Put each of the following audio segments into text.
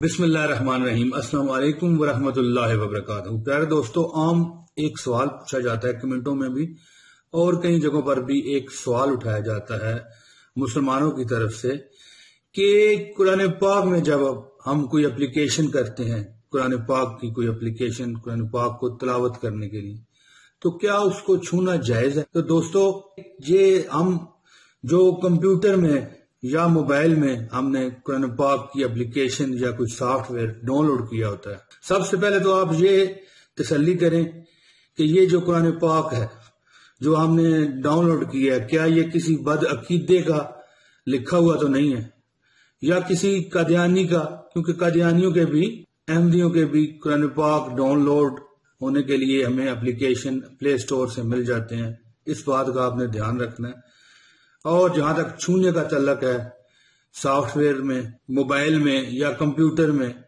बिस्मिल्लाहिर्रहमानिर्रहीम। अस्सलाम वालेकुम वरहमतुल्लाहि वबरकातुहू। प्यारे दोस्तों, आम एक सवाल पूछा जाता है कमेंटों में भी और कई जगहों पर भी एक सवाल उठाया जाता है मुसलमानों की तरफ से कि कुरान पाक में जब हम कोई एप्लीकेशन करते हैं, कुरान पाक की कोई एप्लीकेशन कुरान पाक को तिलावत करने के लिए, तो क्या उसको छूना जायज है? तो दोस्तों, ये हम जो कंप्यूटर में या मोबाइल में हमने कुरान पाक की एप्लीकेशन या कुछ सॉफ्टवेयर डाउनलोड किया होता है, सबसे पहले तो आप ये तसल्ली करें कि ये जो कुरान पाक है जो हमने डाउनलोड किया है, क्या ये किसी बद अकीदे का लिखा हुआ तो नहीं है या किसी कादियानी का, क्योंकि कादियानियों के भी अहमदियों के भी कुरान पाक डाउनलोड होने के लिए हमें एप्लीकेशन प्ले स्टोर से मिल जाते हैं। इस बात का आपने ध्यान रखना है। और जहां तक छूने का तल्लक है सॉफ्टवेयर में, मोबाइल में या कंप्यूटर में,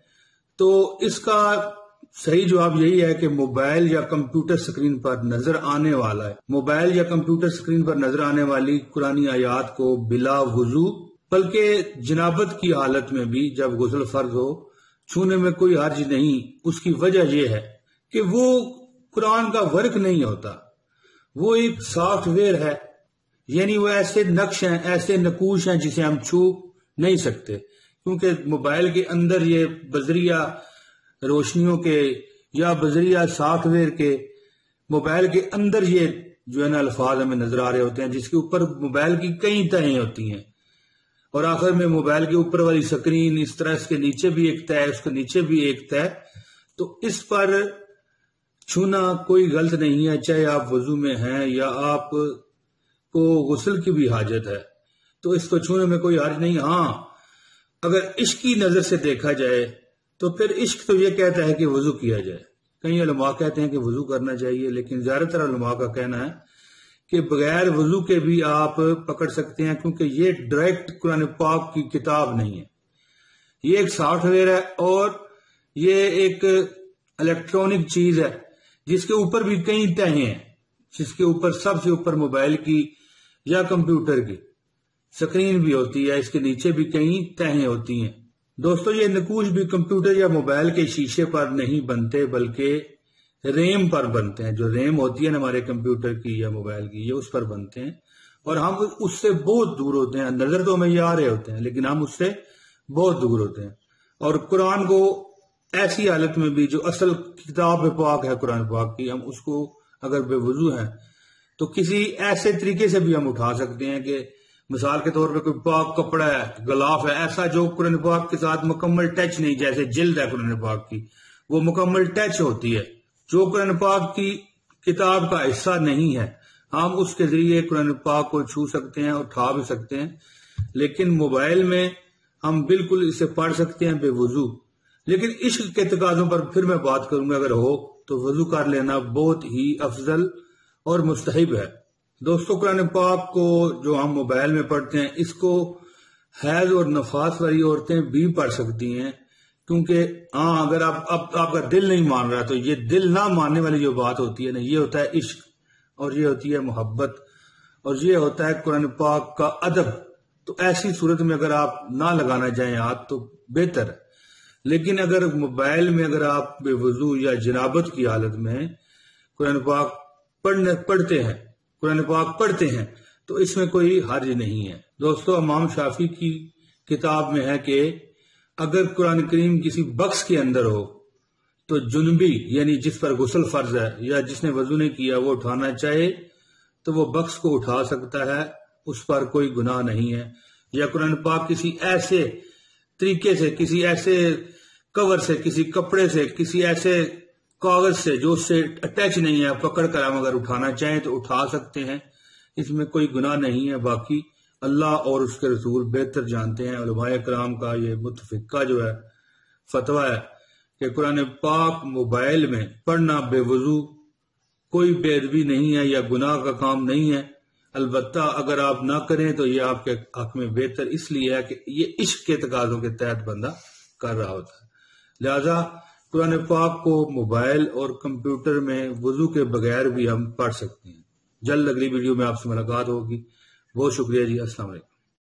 तो इसका सही जवाब यही है कि मोबाइल या कंप्यूटर स्क्रीन पर नजर आने वाला है, मोबाइल या कंप्यूटर स्क्रीन पर नजर आने वाली कुरानी आयात को बिला वुजू बल्कि जनाबत की हालत में भी जब गुस्ल फर्ज हो छूने में कोई हर्ज नहीं। उसकी वजह यह है कि वो कुरान का वर्क नहीं होता, वो एक सॉफ्टवेयर है, यानी वो ऐसे नक्श हैं, ऐसे नकूश हैं जिसे हम छू नहीं सकते, क्योंकि मोबाइल के अंदर ये बजरिया रोशनियों के या बजरिया सॉफ्टवेयर के मोबाइल के अंदर ये जो है ना अल्फाज हमें नजर आ रहे होते हैं, जिसके ऊपर मोबाइल की कई तहें होती हैं और आखिर में मोबाइल के ऊपर वाली स्क्रीन इस तरह, इसके नीचे भी एक तह, उसके नीचे भी एक तह, तो इस पर छूना कोई गलत नहीं है, चाहे आप वजू में हैं या आप को गुस्ल की भी हाजत है, तो इसको छूने में कोई हर्ज नहीं। हाँ, अगर इश्क की नजर से देखा जाए तो फिर इश्क तो ये कहता है कि वजू किया जाए। कई उलमा कहते हैं कि वजू करना चाहिए, लेकिन ज्यादातर उलमा का कहना है कि बगैर वजू के भी आप पकड़ सकते हैं, क्योंकि ये डायरेक्ट कुरान पाक की किताब नहीं है, ये एक सॉफ्टवेयर है और ये एक इलेक्ट्रॉनिक चीज है जिसके ऊपर भी कई तहें हैं, जिसके ऊपर सबसे ऊपर मोबाइल की या कंप्यूटर की स्क्रीन भी होती है, इसके नीचे भी कई तहें होती हैं। दोस्तों, ये नकूश भी कंप्यूटर या मोबाइल के शीशे पर नहीं बनते बल्कि रैम पर बनते हैं। जो रैम होती है ना हमारे कंप्यूटर की या मोबाइल की, ये उस पर बनते हैं और हम उससे बहुत दूर होते हैं। नजर तो हमें ये आ रहे होते हैं लेकिन हम उससे बहुत दूर होते हैं। और कुरान को ऐसी हालत में भी जो असल किताब पाक है कुरान पाक की, हम उसको अगर बेवजू हैं तो किसी ऐसे तरीके से भी हम उठा सकते हैं कि मिसाल के तौर पे कोई पाक कपड़ा है, गलाफ है, ऐसा जो कुरान पाक के साथ मुकम्मल टच नहीं, जैसे जिल्द है कुरान पाक की, वो मुकम्मल टच होती है, जो कुरान पाक की किताब का हिस्सा नहीं है, हम उसके जरिए कुरान पाक को छू सकते हैं, उठा भी सकते हैं। लेकिन मोबाइल में हम बिल्कुल इसे पढ़ सकते हैं बेवजू। लेकिन इश्क के तकाजों पर फिर मैं बात करूंगा, अगर हो तो वजू कर लेना बहुत ही अफजल और मुस्तहिब है। दोस्तों, कुरान पाक को जो हम मोबाइल में पढ़ते हैं, इसको हैज और नफास वाली औरतें भी पढ़ सकती हैं, क्योंकि हाँ, अगर आपका दिल नहीं मान रहा तो ये दिल ना मानने वाली जो बात होती है ना, ये होता है इश्क और ये होती है मोहब्बत और ये होता है कुरान पाक का अदब। तो ऐसी सूरत में अगर आप ना लगाना चाहें हाथ तो बेहतर है। लेकिन अगर मोबाइल में अगर आप बेवजू या जनाबत की हालत में कुरान पाक पढ़ते हैं तो इसमें कोई हर्ज नहीं है। दोस्तों, इमाम शाफी की किताब में है कि अगर कुरान करीम किसी बक्स के अंदर हो तो जुनबी यानी जिस पर गुस्ल फर्ज है या जिसने वजू नहीं किया वो उठाना चाहे तो वो बक्स को उठा सकता है, उस पर कोई गुनाह नहीं है। या कुरान पाक किसी ऐसे तरीके से, किसी ऐसे कवर से, किसी कपड़े से, किसी ऐसे कागज से जो उससे अटैच नहीं है, पकड़ कर हम अगर उठाना चाहें तो उठा सकते हैं, इसमें कोई गुनाह नहीं है। बाकी अल्लाह और उसके रसूल बेहतर जानते हैं। उलमाए कराम का ये मुतफिका जो है फतवा है कि कुरान पाक मोबाइल में पढ़ना बेवजू कोई बेअदबी नहीं है या गुनाह का काम नहीं है। अलबत्ता अगर आप ना करें तो ये आपके हक में बेहतर इसलिए है कि ये इश्क के तकाजों के तहत बंदा कर रहा होता है। लिहाजा कुरान पाक को मोबाइल और कंप्यूटर में वजू के बगैर भी हम पढ़ सकते हैं। जल्द अगली वीडियो में आपसे मुलाकात होगी। बहुत शुक्रिया जी। अस्सलाम वालेकुम।